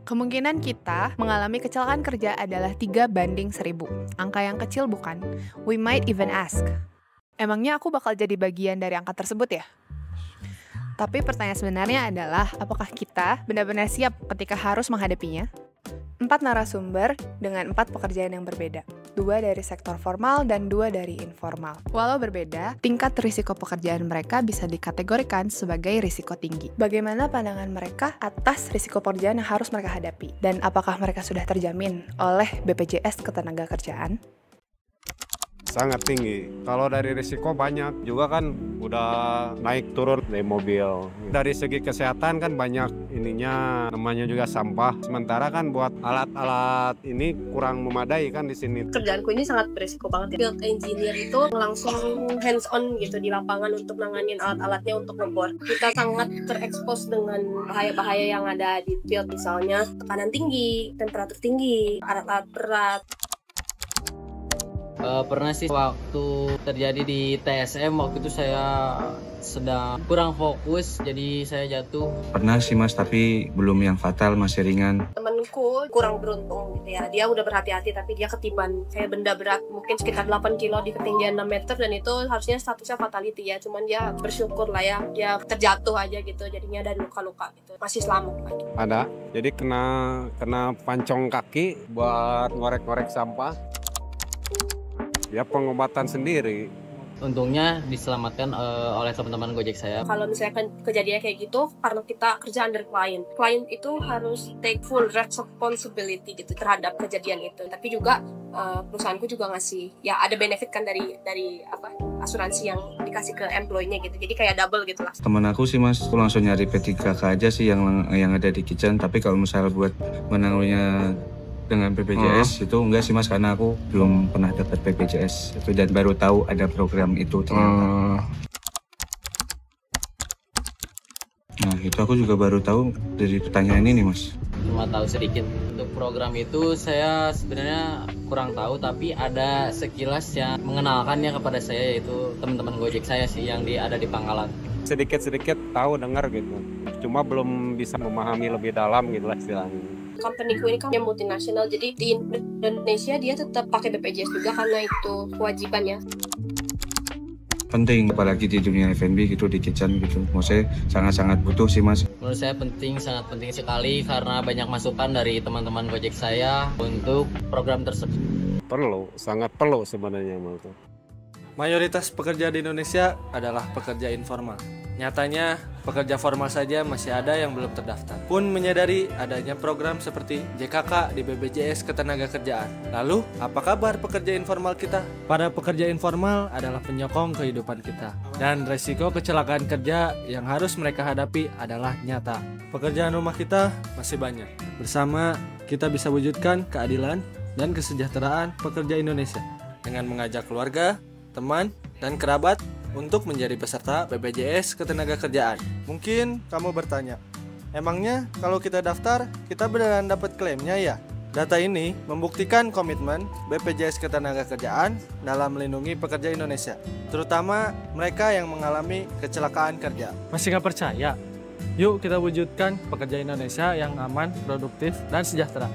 Kemungkinan kita mengalami kecelakaan kerja adalah 3 banding 1000. Angka yang kecil bukan? We might even ask, emangnya aku bakal jadi bagian dari angka tersebut ya? Tapi pertanyaan sebenarnya adalah, apakah kita benar-benar siap ketika harus menghadapinya? 4 narasumber dengan 4 pekerjaan yang berbeda. 2 dari sektor formal dan 2 dari informal. Walau berbeda, tingkat risiko pekerjaan mereka bisa dikategorikan sebagai risiko tinggi. Bagaimana pandangan mereka atas risiko pekerjaan yang harus mereka hadapi? Dan apakah mereka sudah terjamin oleh BPJS Ketenagakerjaan? Sangat tinggi. Kalau dari risiko banyak juga kan udah naik turun dari mobil. Dari segi kesehatan kan banyak ininya, namanya juga sampah. Sementara kan buat alat-alat ini kurang memadai kan di sini. Kerjaanku ini sangat beresiko banget ya. Field engineer itu langsung hands on gitu di lapangan untuk nanganin alat-alatnya untuk ngebor. Kita sangat terekspos dengan bahaya-bahaya yang ada di field, misalnya tekanan tinggi, temperatur tinggi, alat-alat berat. Pernah sih waktu terjadi di TSM, waktu itu saya sedang kurang fokus jadi saya jatuh. Pernah sih Mas, tapi belum yang fatal, masih ringan. Temenku kurang beruntung gitu ya, dia udah berhati-hati tapi dia ketiban kayak benda berat mungkin sekitar 8 kilo di ketinggian 6 meter, dan itu harusnya statusnya fatality ya, cuman dia bersyukur lah ya, dia terjatuh aja gitu jadinya, dan luka-luka gitu, masih selamat lagi. Ada, jadi kena pancong kaki buat ngorek-ngorek sampah. Ya pengobatan sendiri. Untungnya diselamatkan oleh teman-teman Gojek saya. Kalau misalkan kejadian kayak gitu, karena kita kerja under klien itu harus take full responsibility gitu terhadap kejadian itu. Tapi juga perusahaanku juga ngasih, ya ada benefit kan dari asuransi yang dikasih ke employee-nya gitu. Jadi kayak double gitu lah. Temen aku sih Mas, aku langsung nyari P3K aja sih yang ada di kitchen. Tapi kalau misalnya buat menanggungnya dengan BPJS itu enggak sih Mas, karena aku belum pernah dapat BPJS itu dan baru tahu ada program itu ternyata. Nah itu aku juga baru tahu dari pertanyaan ini Mas. Cuma tahu sedikit untuk program itu, saya sebenarnya kurang tahu, tapi ada sekilas yang mengenalkannya kepada saya, yaitu teman-teman Gojek saya sih yang ada di Pangkalan. Sedikit-sedikit tahu dengar gitu, cuma belum bisa memahami lebih dalam gitu lah istilahnya. Company ku ini kan multinasional, jadi di Indonesia dia tetap pakai BPJS juga karena itu kewajiban ya. Penting, apalagi di dunia F&B gitu, di kitchen gitu. Maksudnya sangat-sangat butuh sih Mas. Menurut saya penting, sangat penting sekali karena banyak masukan dari teman-teman Gojek saya untuk program tersebut. Perlu, sangat perlu sebenarnya menurut. Mayoritas pekerja di Indonesia adalah pekerja informal. Nyatanya, pekerja formal saja masih ada yang belum terdaftar. Pun menyadari adanya program seperti JKK di BPJS Ketenagakerjaan. Lalu, apa kabar pekerja informal kita? Para pekerja informal adalah penyokong kehidupan kita. Dan resiko kecelakaan kerja yang harus mereka hadapi adalah nyata. Pekerjaan rumah kita masih banyak. Bersama, kita bisa wujudkan keadilan dan kesejahteraan pekerja Indonesia dengan mengajak keluarga, teman, dan kerabat untuk menjadi peserta BPJS Ketenagakerjaan. Mungkin kamu bertanya, emangnya kalau kita daftar, kita beneran dapat klaimnya ya? Data ini membuktikan komitmen BPJS Ketenagakerjaan dalam melindungi pekerja Indonesia, terutama mereka yang mengalami kecelakaan kerja. Masih nggak percaya? Yuk kita wujudkan pekerja Indonesia yang aman, produktif, dan sejahtera.